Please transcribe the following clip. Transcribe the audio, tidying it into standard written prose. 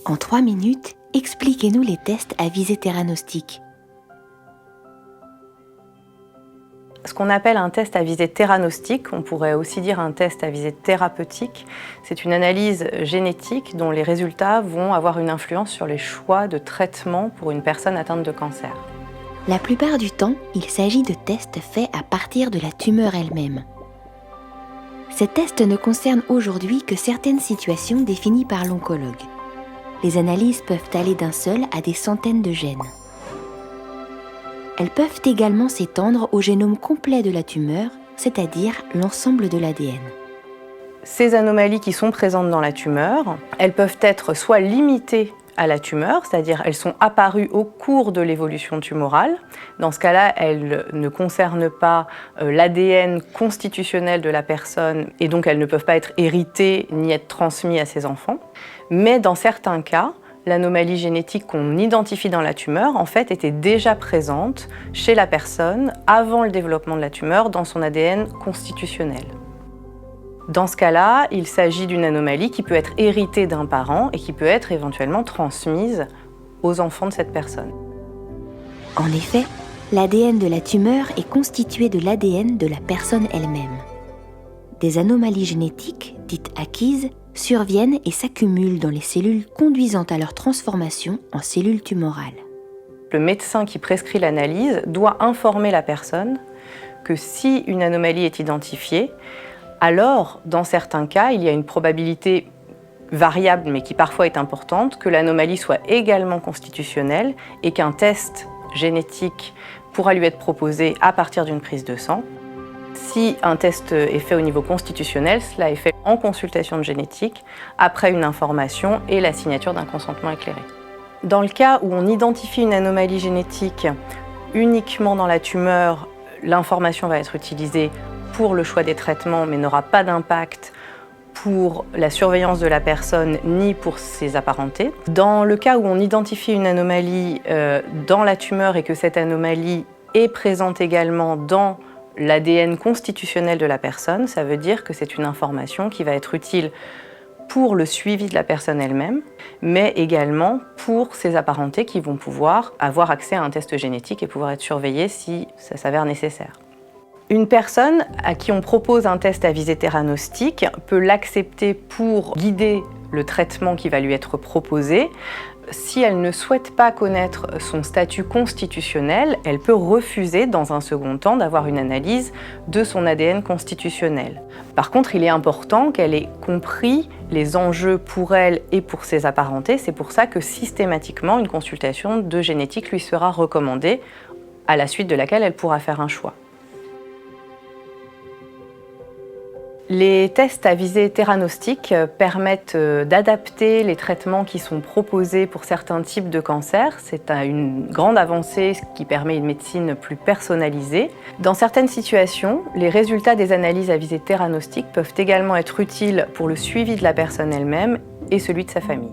En 3 minutes, expliquez-nous les tests à visée theranostique. Ce qu'on appelle un test à visée theranostique, on pourrait aussi dire un test à visée thérapeutique, c'est une analyse génétique dont les résultats vont avoir une influence sur les choix de traitement pour une personne atteinte de cancer. La plupart du temps, il s'agit de tests faits à partir de la tumeur elle-même. Ces tests ne concernent aujourd'hui que certaines situations définies par l'oncologue. Les analyses peuvent aller d'un seul à des centaines de gènes. Elles peuvent également s'étendre au génome complet de la tumeur, c'est-à-dire l'ensemble de l'ADN. Ces anomalies qui sont présentes dans la tumeur, elles peuvent être soit limitées à la tumeur, c'est-à-dire elles sont apparues au cours de l'évolution tumorale. Dans ce cas-là, elles ne concernent pas l'ADN constitutionnel de la personne et donc elles ne peuvent pas être héritées ni être transmises à ses enfants. Mais dans certains cas, l'anomalie génétique qu'on identifie dans la tumeur, en fait, était déjà présente chez la personne avant le développement de la tumeur dans son ADN constitutionnel. Dans ce cas-là, il s'agit d'une anomalie qui peut être héritée d'un parent et qui peut être éventuellement transmise aux enfants de cette personne. En effet, l'ADN de la tumeur est constitué de l'ADN de la personne elle-même. Des anomalies génétiques, dites acquises, surviennent et s'accumulent dans les cellules conduisant à leur transformation en cellules tumorales. Le médecin qui prescrit l'analyse doit informer la personne que si une anomalie est identifiée, alors, dans certains cas, il y a une probabilité variable, mais qui parfois est importante, que l'anomalie soit également constitutionnelle et qu'un test génétique pourra lui être proposé à partir d'une prise de sang. Si un test est fait au niveau constitutionnel, cela est fait en consultation de génétique, après une information et la signature d'un consentement éclairé. Dans le cas où on identifie une anomalie génétique uniquement dans la tumeur, l'information va être utilisée pour le choix des traitements, mais n'aura pas d'impact pour la surveillance de la personne ni pour ses apparentés. Dans le cas où on identifie une anomalie dans la tumeur et que cette anomalie est présente également dans l'ADN constitutionnel de la personne, ça veut dire que c'est une information qui va être utile pour le suivi de la personne elle-même, mais également pour ses apparentés qui vont pouvoir avoir accès à un test génétique et pouvoir être surveillés si ça s'avère nécessaire. Une personne à qui on propose un test à visée theranostique peut l'accepter pour guider le traitement qui va lui être proposé. Si elle ne souhaite pas connaître son statut constitutionnel, elle peut refuser dans un second temps d'avoir une analyse de son ADN constitutionnel. Par contre, il est important qu'elle ait compris les enjeux pour elle et pour ses apparentés. C'est pour ça que systématiquement, une consultation de génétique lui sera recommandée, à la suite de laquelle elle pourra faire un choix. Les tests à visée theranostique permettent d'adapter les traitements qui sont proposés pour certains types de cancers. C'est une grande avancée qui permet une médecine plus personnalisée. Dans certaines situations, les résultats des analyses à visée theranostique peuvent également être utiles pour le suivi de la personne elle-même et celui de sa famille.